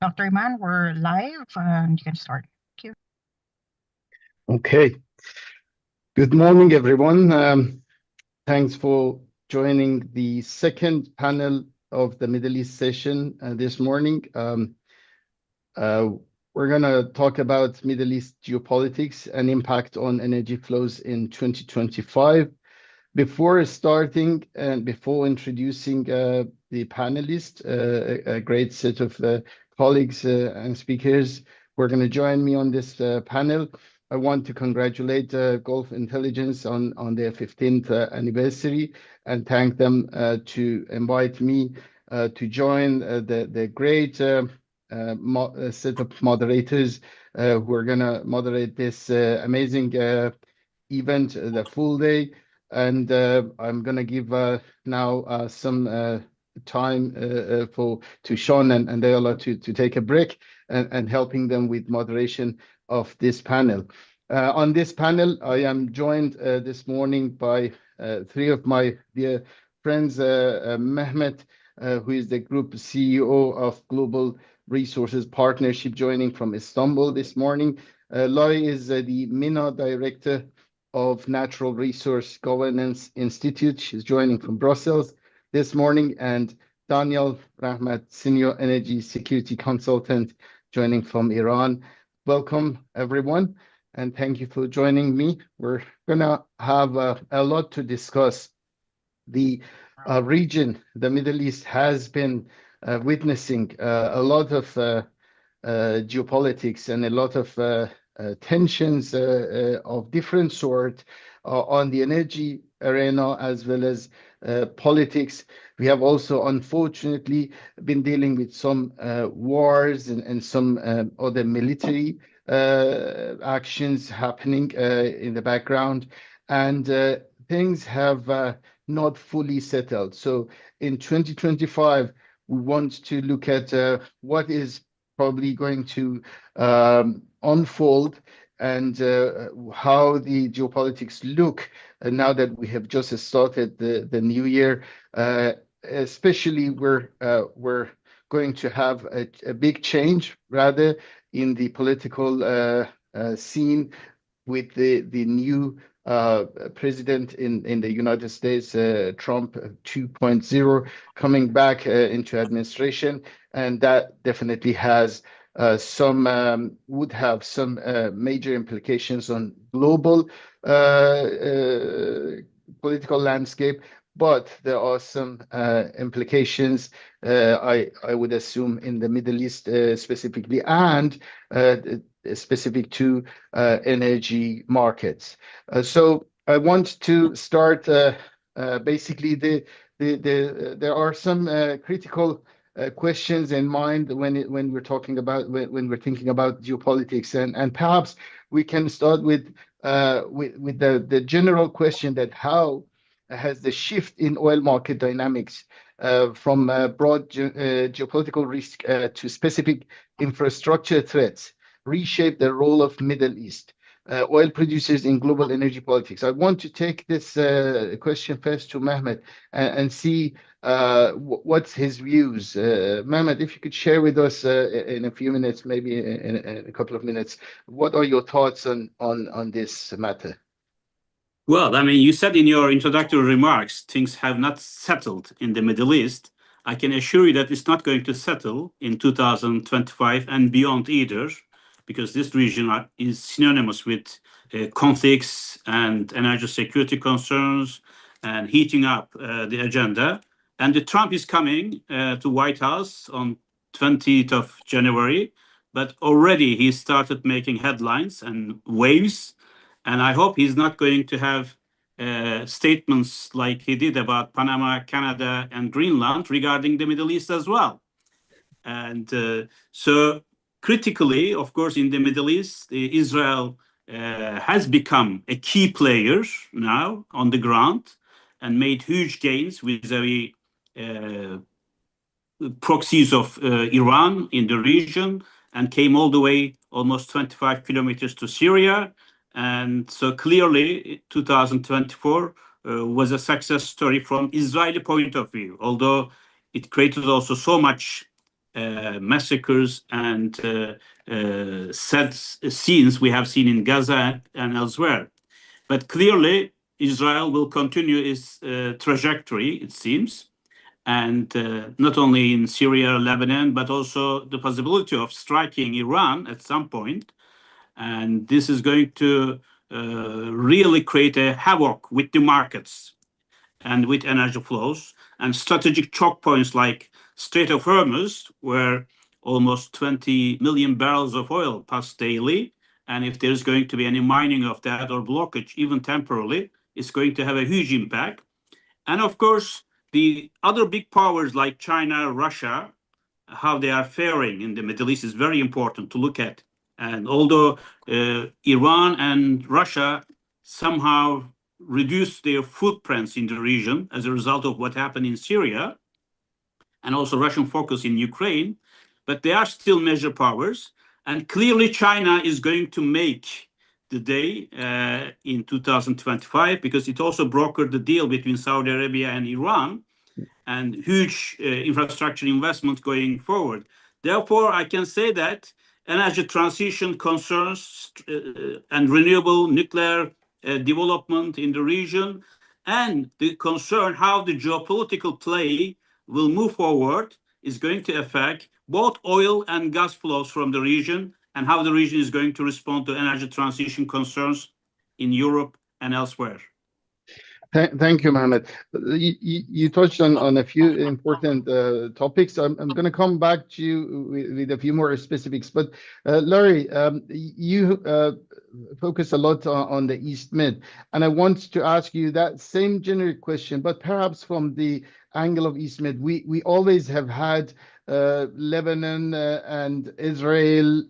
Dr. Iman, we're live and you can start. Thank you. Okay. Good morning, everyone. Thanks for joining the second panel of the Middle East session this morning. We're going to talk about Middle East geopolitics and impact on energy flows in 2025. Before starting and before introducing the panelists, a great set of colleagues and speakers who are going to join me on this panel, I want to congratulate Gulf Intelligence on their 15th anniversary and thank them to invite me to join the great set of moderators who are going to moderate this amazing event the full day. And I'm going to give now some time to Sean and Danial to take a break and helping them with moderation of this panel. On this panel, I am joined this morning by three of my dear friends, Mehmet, who is the Group CEO of Global Resources Partnership, joining from Istanbul this morning. Laury is the MENA Director of Natural Resource Governance Institute. She's joining from Brussels this morning. And Danial, Rahmat, Senior Energy Security Consultant, joining from Iran. Welcome, everyone, and thank you for joining me. We're going to have a lot to discuss. The region, the Middle East, has been witnessing a lot of geopolitics and a lot of tensions of different sort on the energy arena as well as politics. We have also, unfortunately, been dealing with some wars and some other military actions happening in the background, and things have not fully settled. So in 2025, we want to look at what is probably going to unfold and how the geopolitics look now that we have just started the new year. Especially we're going to have a big change rather in the political scene with the new president in the United States, Trump 2.0, coming back into administration, and that definitely has would have some major implications on global political landscape. But there are some implications, I would assume, in the Middle East specifically, and specific to energy markets. So I want to start. Basically, there are some critical questions in mind when we're talking about when we're thinking about geopolitics, and perhaps we can start with the general question that how has the shift in oil market dynamics from broad geopolitical risk to specific infrastructure threats reshape the role of Middle East oil producers in global energy politics? I want to take this question first to Mehmet and see what's his views. Mehmet, if you could share with us in a few minutes, maybe in a couple of minutes, what are your thoughts on this matter? Well, I mean, you said in your introductory remarks, things have not settled in the Middle East. I can assure you that it's not going to settle in 2025 and beyond either, because this region is synonymous with conflicts and energy security concerns and heating up the agenda. And the Trump is coming to White House on 20th of January, but already he started making headlines and waves. And I hope he's not going to have statements like he did about Panama, Canada, and Greenland regarding the Middle East as well. And so critically, of course, in the Middle East, Israel has become a key player now on the ground and made huge gains vis-a-vis proxies of Iran in the region, and came all the way almost 25 kilometers to Syria. And so clearly 2024 was a success story from Israeli point of view, although it created also so much massacres and sad scenes we have seen in Gaza and elsewhere. But clearly, Israel will continue its trajectory, it seems, and not only in Syria, Lebanon, but also the possibility of striking Iran at some point. And this is going to really create a havoc with the markets and with energy flows and strategic choke points like Strait of Hormuz, where almost 20 million barrels of oil pass daily. And if there's going to be any mining of that or blockage, even temporarily, it's going to have a huge impact. And of course, the other big powers like China, Russia, how they are faring in the Middle East is very important to look at. And although Iran and Russia somehow reduced their footprints in the region as a result of what happened in Syria, and also Russian focus in Ukraine, but they are still major powers. And clearly China is going to make the day in 2025, because it also brokered the deal between Saudi Arabia and Iran, and huge infrastructure investments going forward. Therefore, I can say that energy transition concerns and renewable nuclear development in the region, and the concern how the geopolitical play will move forward is going to affect both oil and gas flows from the region, and how the region is going to respond to energy transition concerns in Europe and elsewhere. Thank you, Mehmet. You touched on a few important topics. I'm going to come back to you with a few more specifics. But Laury, you focus a lot on the East Med, and I want to ask you that same generic question, but perhaps from the angle of East Med. We always have had Lebanon and Israel,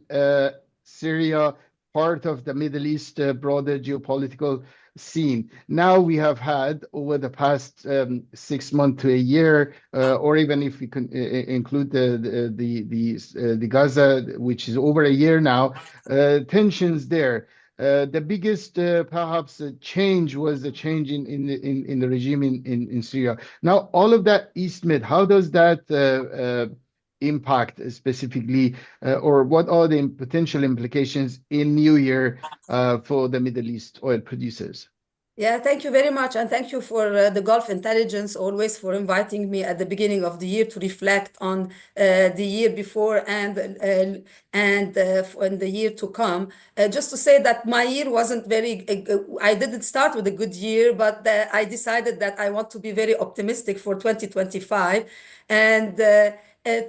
Syria, part of the Middle East broader geopolitical scene. Now we have had over the past 6 months to a year, or even if we can include the Gaza, which is over a year now, tensions there. The biggest perhaps change was the change in the regime in Syria. Now all of that East Med, how does that impact specifically, or what are the potential implications in New Year for the Middle East oil producers? Yeah, thank you very much. And thank you for the Gulf Intelligence always for inviting me at the beginning of the year to reflect on the year before and the year to come. Just to say that my year wasn't very, I didn't start with a good year, but I decided that I want to be very optimistic for 2025. And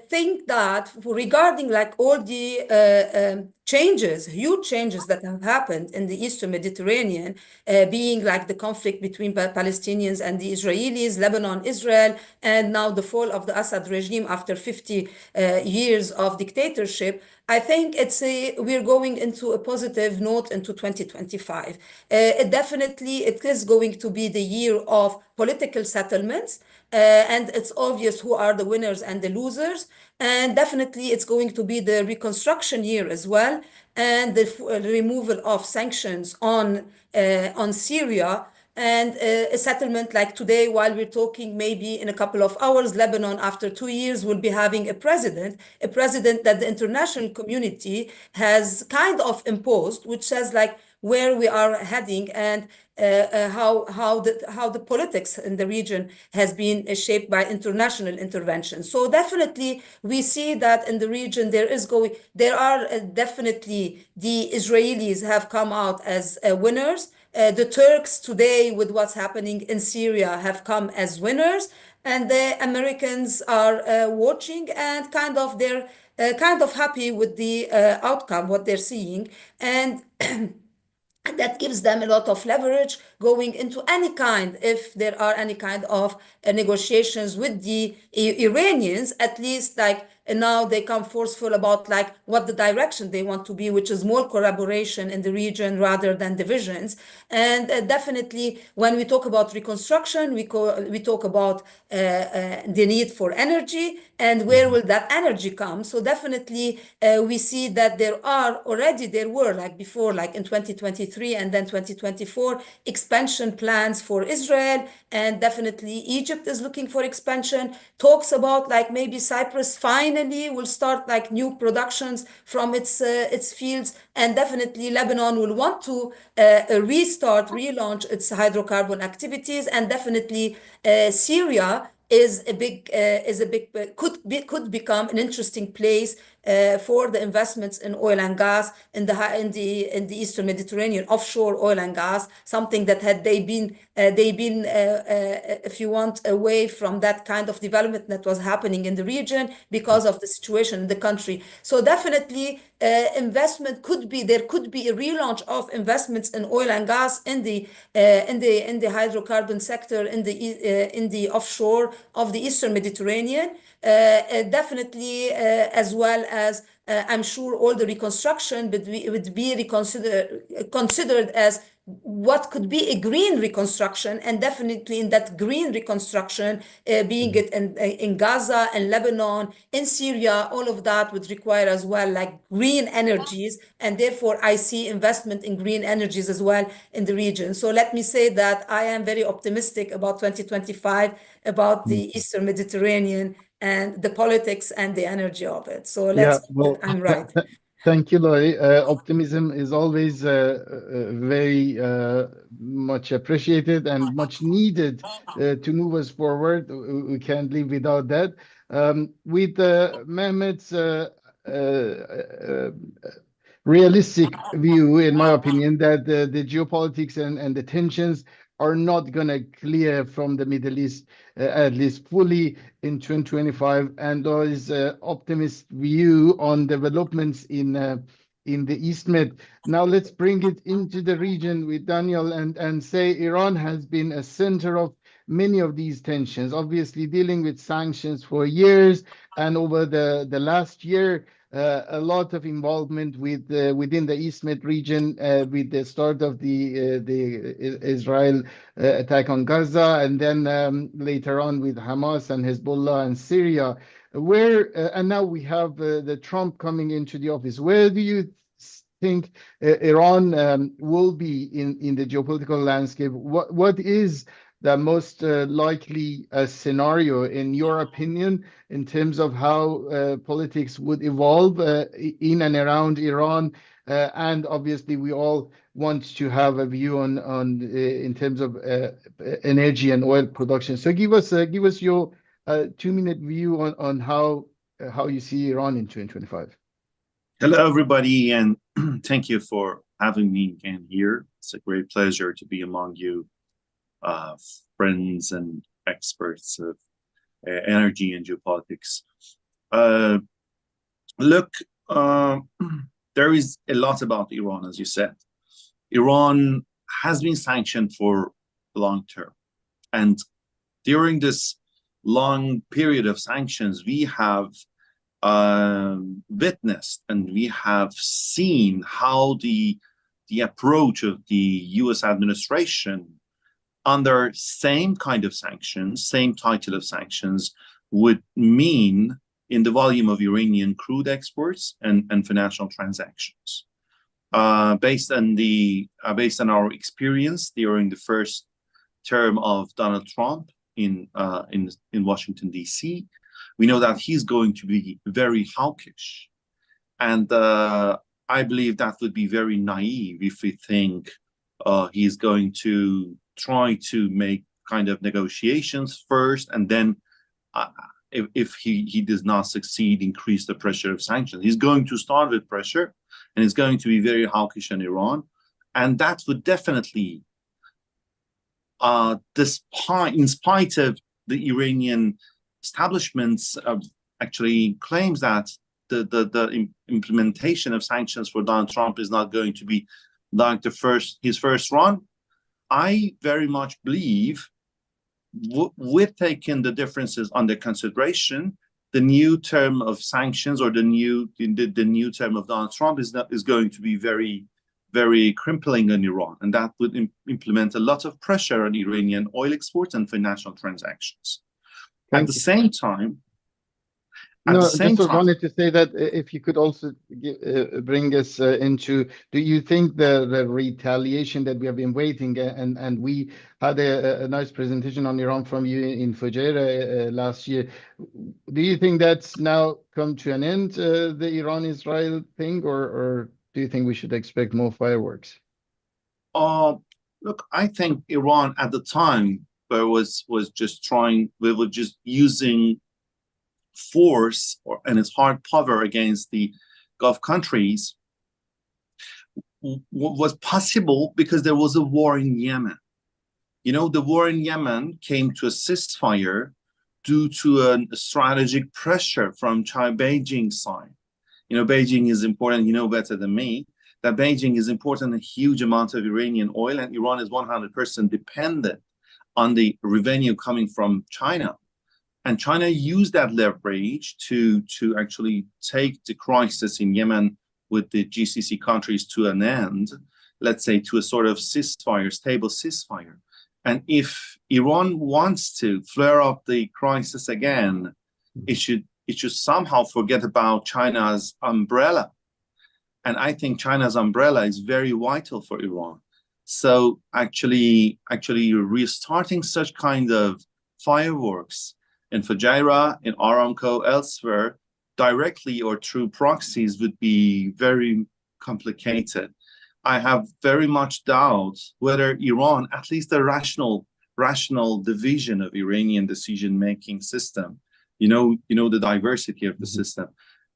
think that regarding like all the changes, huge changes that have happened in the Eastern Mediterranean, being like the conflict between Palestinians and the Israelis, Lebanon, Israel, and now the fall of the Assad regime after 50 years of dictatorship, I think we're going into a positive note into 2025. It is going to be the year of political settlements, and it's obvious who are the winners and the losers. And definitely it's going to be the reconstruction year as well, and the removal of sanctions on Syria, and a settlement like today, while we're talking, maybe in a couple of hours, Lebanon, after 2 years, will be having a president that the international community has kind of imposed, which says like where we are heading, and how the politics in the region has been shaped by international intervention. So definitely we see that in the region there are definitely the Israelis have come out as winners. The Turks today, with what's happening in Syria, have come as winners, and the Americans are watching, and they're kind of happy with the outcome, what they're seeing, and that gives them a lot of leverage going into if there are any kind of negotiations with the Iranians, at least like now they come forceful about like what the direction they want to be, which is more collaboration in the region rather than divisions. And definitely when we talk about reconstruction, we talk about the need for energy, and where will that energy come? So definitely we see that there were like before, like in 2023 and then 2024, expansion plans for Israel, and definitely Egypt is looking for expansion. Talks about like maybe Cyprus finally will start like new productions from its fields, and definitely Lebanon will want to relaunch its hydrocarbon activities, and definitely Syria could become an interesting place for the investments in oil and gas in the Eastern Mediterranean, offshore oil and gas, something that had they been if you want, away from that kind of development that was happening in the region because of the situation in the country. So definitely there could be a relaunch of investments in oil and gas in the hydrocarbon sector in the offshore of the Eastern Mediterranean, definitely as well as I'm sure all the reconstruction would be considered as what could be a green reconstruction, and definitely in that green reconstruction, being it in Gaza and Lebanon, in Syria, all of that would require as well like green energies, and therefore I see investment in green energies as well in the region. So let me say that I am very optimistic about 2025, about the Eastern Mediterranean and the politics and the energy of it. So let's hope that I'm right. Thank you, Laury. Optimism is always very much appreciated and much needed to move us forward. We can't live without that. With Mehmet's realistic view, in my opinion, that the geopolitics and the tensions are not going to clear from the Middle East, at least fully in 2025, and there is an optimist view on developments in the East Med. Now let's bring it into the region with Danial and say Iran has been a center of many of these tensions, obviously dealing with sanctions for years, and over the last year, a lot of involvement within the East Med region with the start of the Israel attack on Gaza, and then later on with Hamas and Hezbollah and Syria. And now we have the Trump coming into the office. Where do you think Iran will be in the geopolitical landscape? What is the most likely scenario, in your opinion, in terms of how politics would evolve in and around Iran? And obviously, we all want to have a view on in terms of energy and oil production. So give us your 2-minute view on how you see Iran in 2025. Hello, everybody, and thank you for having me again here. It's a great pleasure to be among you. Friends and experts of energy and geopolitics. Look, there is a lot about Iran, as you said. Iran has been sanctioned for long term. And during this long period of sanctions, we have witnessed and we have seen how the approach of the US administration under same kind of sanctions, same title of sanctions, would mean in the volume of Iranian crude exports and financial transactions. Based on our experience during the first term of Donald Trump in Washington, D.C., we know that he's going to be very hawkish. And I believe that would be very naive if we think he's going to try to make kind of negotiations first, and then if he does not succeed, increase the pressure of sanctions. He's going to start with pressure, and he's going to be very hawkish on Iran, and that would definitely, in spite of the Iranian establishment's actually claims that the implementation of sanctions for Donald Trump is not going to be like his first run. I very much believe, with taking the differences under consideration, the new term of sanctions or the new term of Donald Trump is going to be very, very crippling on Iran, and that would implement a lot of pressure on Iranian oil exports and financial transactions. At the same time, At No, the same just time, wanted to say that if you could also bring us into, do you think the retaliation that we have been waiting, and we had a nice presentation on Iran from you in Fujairah last year. Do you think that's now come to an end, the Iran-Israel thing, or do you think we should expect more fireworks? look, I think Iran at the time was just trying, we were just using force and its hard power against the Gulf countries was possible because there was a war in Yemen. You know, the war in Yemen came to a ceasefire due to a strategic pressure from Beijing's side. You know, Beijing is important, you know better than me, that Beijing is important a huge amount of Iranian oil, and Iran is 100% dependent on the revenue coming from China. And China used that leverage to actually take the crisis in Yemen with the GCC countries to an end, let's say to a sort of ceasefire, stable ceasefire. And if Iran wants to flare up the crisis again, it should somehow forget about China's umbrella. And I think China's umbrella is very vital for Iran. So actually restarting such kind of fireworks in Fujairah, in Aramco, elsewhere, directly or through proxies would be very complicated. I have very much doubt whether Iran, at least the rational division of Iranian decision-making system, you know the diversity of the system,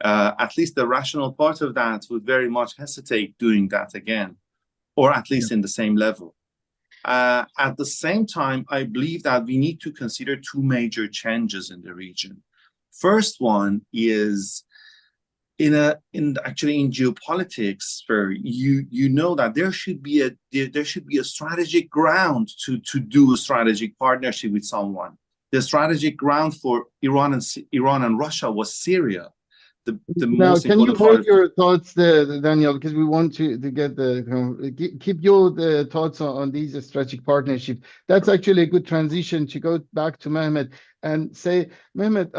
at least the rational part of that would very much hesitate doing that again, or at least in the same level. At the same time, I believe that we need to consider two major changes in the region. First one is in geopolitics, where you know that there should be a strategic ground to do a strategic partnership with someone. The strategic ground for Iran and Russia was Syria. Now, can you hold your thoughts there, Daniel, because we want to get keep your thoughts on these strategic partnerships. That's actually a good transition to go back to Mehmet and say, Mehmet,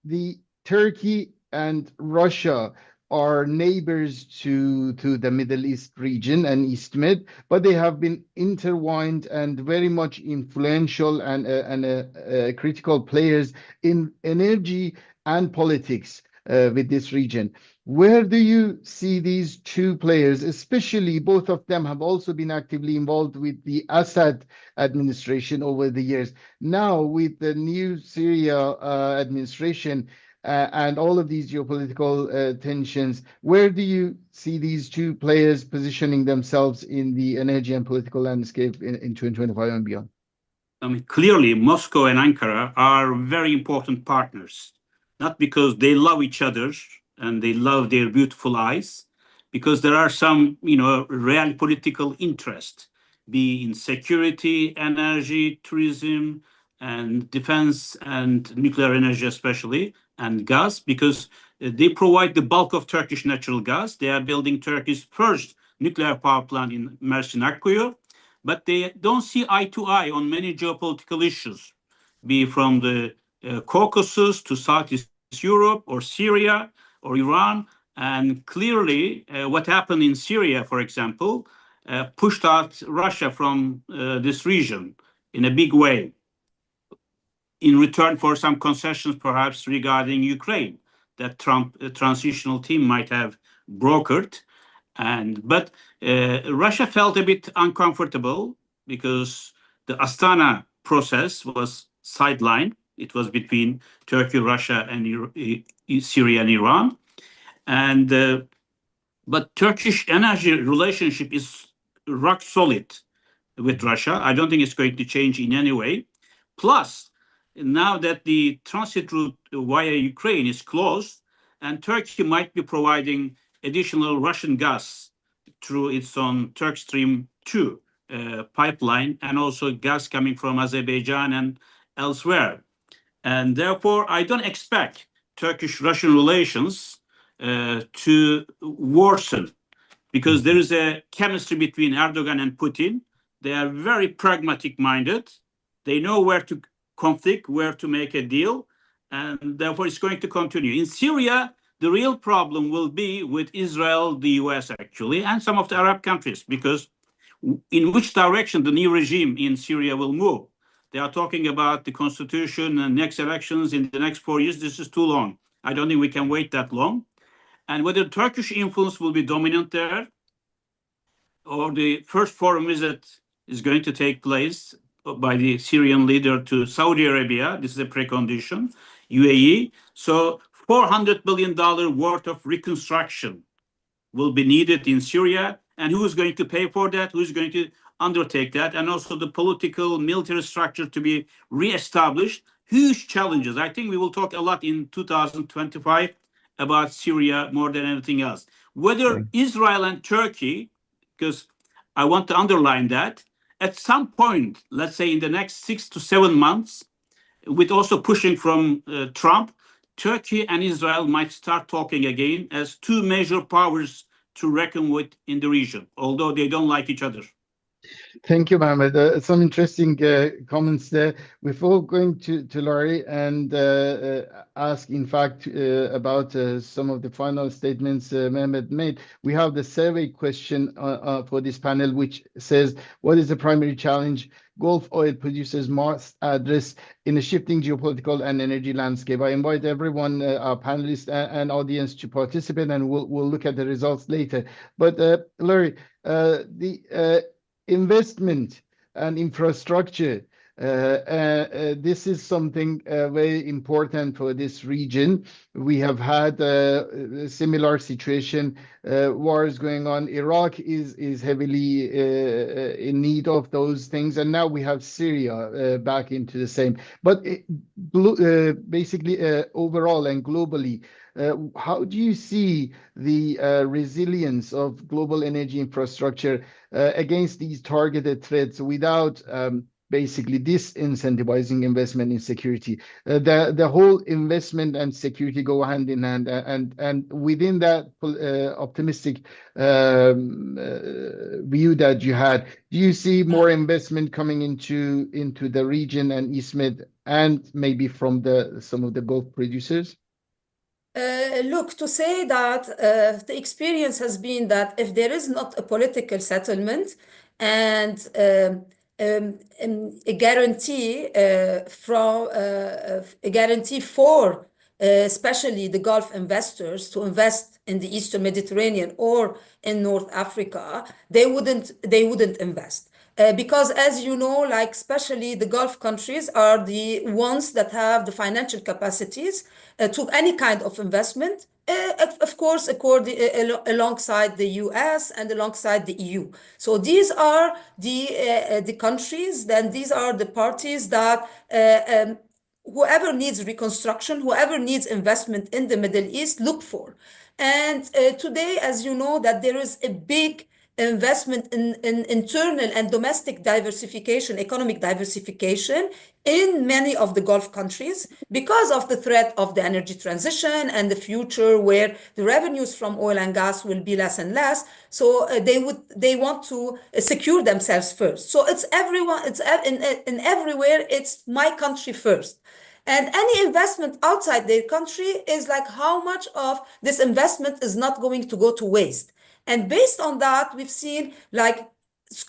the Turkey and Russia are neighbors to the Middle East region and East Med, but they have been intertwined and very much influential and critical players in energy and politics with this region. Where do you see these two players, especially both of them have also been actively involved with the Assad administration over the years. Now with the new Syria administration and all of these geopolitical tensions, where do you see these two players positioning themselves in the energy and political landscape in 2025 and beyond? I mean, clearly Moscow and Ankara are very important partners. Not because they love each other and they love their beautiful eyes, because there are some, real political interest, be in security, energy, tourism, and defense, and nuclear energy especially, and gas, because they provide the bulk of Turkish natural gas. They are building Turkey's first nuclear power plant in Mersin Akkuyu, but they don't see eye to eye on many geopolitical issues, be from the Caucasus to Southeast Europe or Syria or Iran. And clearly what happened in Syria, for example, pushed out Russia from this region in a big way in return for some concessions perhaps regarding Ukraine that Trump transitional team might have brokered. But Russia felt a bit uncomfortable because the Astana process was sidelined. It was between Turkey, Russia, and Syria and Iran. But Turkish energy relationship is rock solid with Russia. I don't think it's going to change in any way. Plus, now that the transit route via Ukraine is closed, and Turkey might be providing additional Russian gas through its own Turk Stream 2 pipeline, and also gas coming from Azerbaijan and elsewhere. And therefore, I don't expect Turkish-Russian relations to worsen, because there is a chemistry between Erdogan and Putin. They are very pragmatic-minded. They know where to conflict, where to make a deal. and therefore it's going to continue. In Syria, the real problem will be with Israel, the US actually, and some of the Arab countries, because in which direction the new regime in Syria will move. They are talking about the constitution and next elections in the next 4 years. This is too long. I don't think we can wait that long. And whether Turkish influence will be dominant there, or the first foreign visit is going to take place by the Syrian leader to Saudi Arabia. This is a precondition, UAE. So $400 billion worth of reconstruction will be needed in Syria. And who is going to pay for that? Who is going to undertake that? And also the political military structure to be reestablished. Huge challenges. I think we will talk a lot in 2025 about Syria more than anything else. Whether Israel and Turkey, because I want to underline that, at some point, let's say in the next 6 to 7 months, with also pushing from Trump, Turkey and Israel might start talking again as two major powers to reckon with in the region, although they don't like each other. Thank you, Mehmet. Some interesting comments there. Before going to Laury and ask, in fact, about some of the final statements Mehmet made, we have the survey question for this panel, which says, what is the primary challenge Gulf oil producers must address in a shifting geopolitical and energy landscape? I invite everyone, our panelists and audience, to participate, and we'll look at the results later. But Laury, the investment and infrastructure, this is something very important for this region. We have had a similar situation, wars going on. Iraq is heavily in need of those things, and now we have Syria back into the same. But basically, overall and globally, how do you see the resilience of global energy infrastructure against these targeted threats without basically disincentivizing investment in security? The whole investment and security go hand in hand, and within that optimistic view that you had, do you see more investment coming into the region and East Med, and maybe from some of the Gulf producers? Look, to say that the experience has been that if there is not a political settlement and a guarantee for especially the Gulf investors to invest in the Eastern Mediterranean or in North Africa, they wouldn't invest. Because as you know, like especially the Gulf countries are the ones that have the financial capacities to any kind of investment, of course, alongside the US and alongside the EU. So these are the countries, then these are the parties that whoever needs reconstruction, whoever needs investment in the Middle East, look for. And today, as you know, that there is a big investment in internal and domestic diversification, economic diversification in many of the Gulf countries because of the threat of the energy transition and the future where the revenues from oil and gas will be less and less. So they want to secure themselves first. So it's everyone, it's in everywhere, it's my country first. And any investment outside their country is like how much of this investment is not going to go to waste. And based on that, we've seen like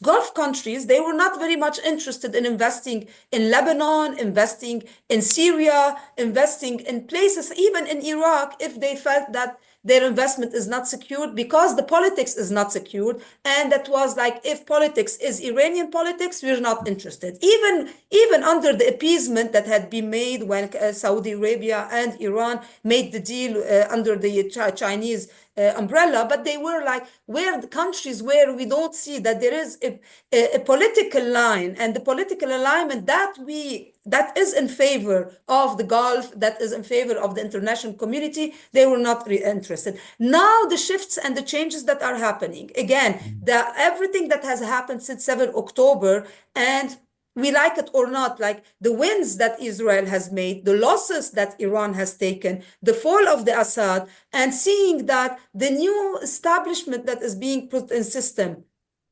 Gulf countries, they were not very much interested in investing in Lebanon, investing in Syria, investing in places, even in Iraq, if they felt that their investment is not secured because the politics is not secured. And that was like, if politics is Iranian politics, we're not interested. Even under the appeasement that had been made when Saudi Arabia and Iran made the deal under the Chinese umbrella, but they were like where the countries where we don't see that there is a political line and the political alignment that is in favor of the Gulf, that is in favor of the international community, they were not interested. Now the shifts and the changes that are happening, again, everything that has happened since 7 October, and we like it or not, like the wins that Israel has made, the losses that Iran has taken, the fall of the Assad, and seeing that the new establishment that is being put in system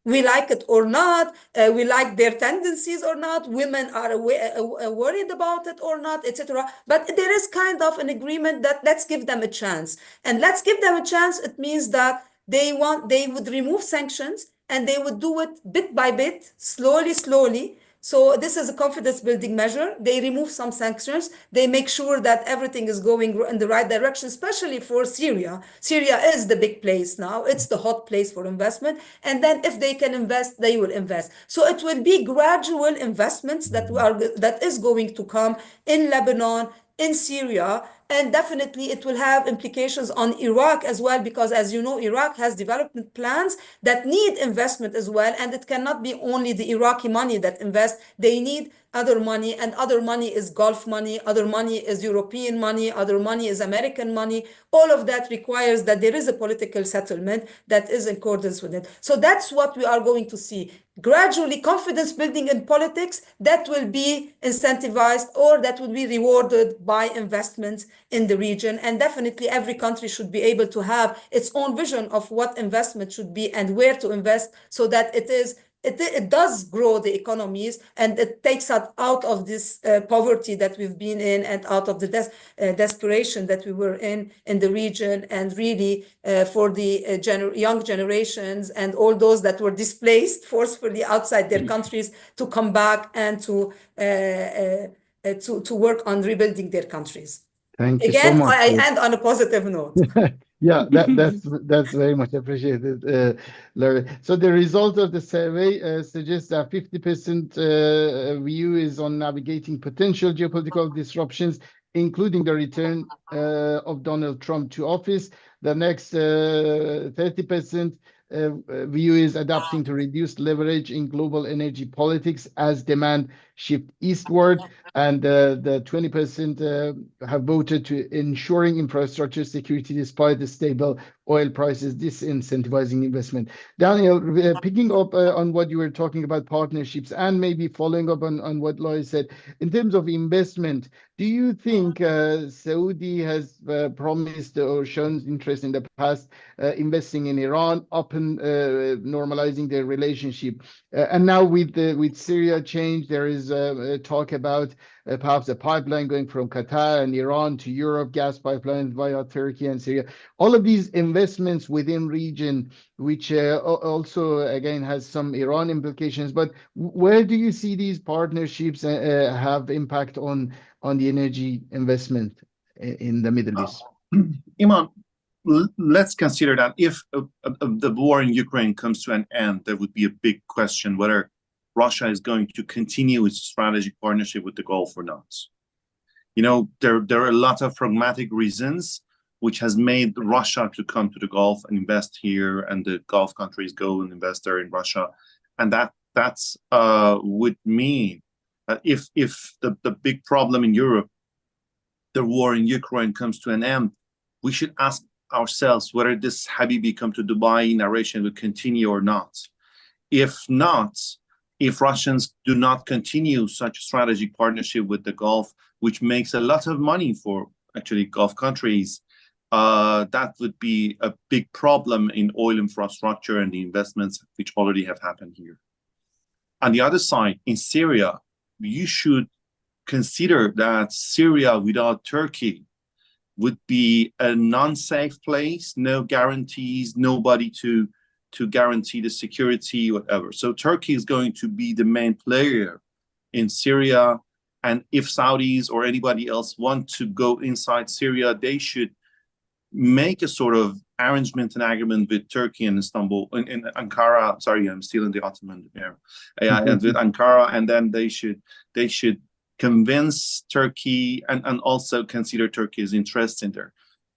We like it or not, we like their tendencies or not, women are worried about it or not, etc. But there is kind of an agreement that let's give them a chance. And let's give them a chance, it means that they would remove sanctions and they would do it bit by bit, slowly. So this is a confidence building measure. They remove some sanctions. They make sure that everything is going in the right direction, especially for Syria. Syria is the big place now. It's the hot place for investment. And then if they can invest, they will invest. So it will be gradual investments that is going to come in Lebanon, in Syria, and definitely it will have implications on Iraq as well, because as you know, Iraq has development plans that need investment as well, and it cannot be only the Iraqi money that invests. They need other money, and other money is Gulf money, other money is European money, other money is American money. All of that requires that there is a political settlement that is in accordance with it. So that's what we are going to see. Gradually, confidence building in politics that will be incentivized or that will be rewarded by investments in the region. And definitely every country should be able to have its own vision of what investment should be and where to invest, so that it does grow the economies and it takes us out of this poverty that we've been in and out of the desperation that we were in the region, and really for the young generations and all those that were displaced forcefully outside their countries to come back and to work on rebuilding their countries. Thank you so Again, much. I end on a positive note. Yeah, that's very much appreciated, Laury. So the result of the survey suggests that 50% view is on navigating potential geopolitical disruptions, including the return of Donald Trump to office. The next 30% view is adapting to reduced leverage in global energy politics as demand shift eastward, and the 20% have voted to ensuring infrastructure security despite the stable oil prices, disincentivizing investment. Daniel, picking up on what you were talking about partnerships and maybe following up on what Laury said, in terms of investment, do you think Saudi has promised or shown interest in the past investing in Iran, normalizing their relationship? And now with Syria change, there is talk about perhaps a pipeline going from Qatar and Iran to Europe, gas pipeline via Turkey and Syria. All of these investments within region, which also again has some Iran implications. But where do you see these partnerships have impact on the energy investment in the Middle East? Iman, let's consider that if the war in Ukraine comes to an end, there would be a big question whether Russia is going to continue its strategic partnership with the Gulf or not. You know, there are a lot of pragmatic reasons which has made Russia to come to the Gulf and invest here, and the Gulf countries go and invest there in Russia, and that's would mean that if the big problem in Europe, the war in Ukraine, comes to an end, we should ask ourselves whether this Habibi come to Dubai narration will continue or not. If not, if Russians do not continue such a strategic partnership with the Gulf, which makes a lot of money for actually Gulf countries, that would be a big problem in oil infrastructure and the investments which already have happened here. On the other side, in Syria, you should consider that Syria without Turkey would be a non-safe place, no guarantees, nobody to guarantee the security, whatever. So Turkey is going to be the main player in Syria. And if Saudis or anybody else want to go inside Syria, they should make a sort of arrangement and agreement with Turkey and Istanbul, in Ankara. Sorry, I'm still in the Ottoman era. And with Ankara, and then they should convince Turkey and also consider Turkey's interest in there.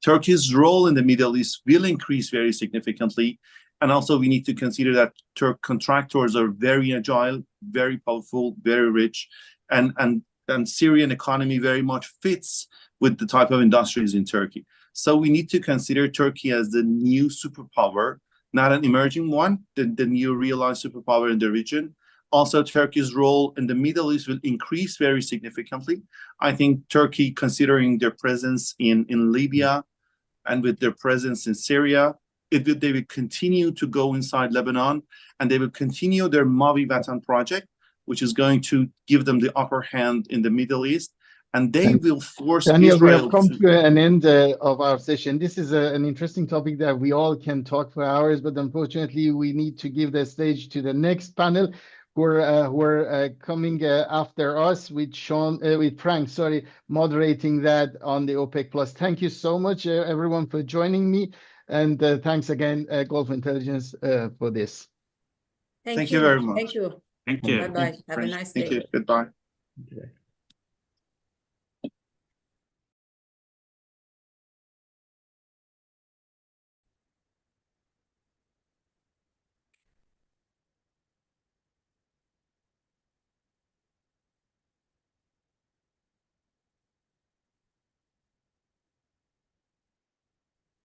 Turkey's role in the Middle East will increase very significantly. And also we need to consider that Turk contractors are very agile, very powerful, very rich, and Syrian economy very much fits with the type of industries in Turkey. So we need to consider Turkey as the new superpower, not an emerging one, the new realized superpower in the region. Also, Turkey's role in the Middle East will increase very significantly. I think Turkey, considering their presence in Libya and with their presence in Syria, they will continue to go inside Lebanon, and they will continue their Mavi Vatan project, which is going to give them the upper hand in the Middle East, and they will force Daniel, we Israel have come to an end of our session. This is an interesting topic that we all can talk for hours, but unfortunately, we need to give the stage to the next panel, who are coming after us with Frank, sorry, moderating that on the OPEC Plus. Thank you so much, everyone, for joining me, and thanks again, Gulf Intelligence, for this. Thank you very much. Thank you. Thank you. Bye-bye. Have a nice day. Thank you. Goodbye. Okay.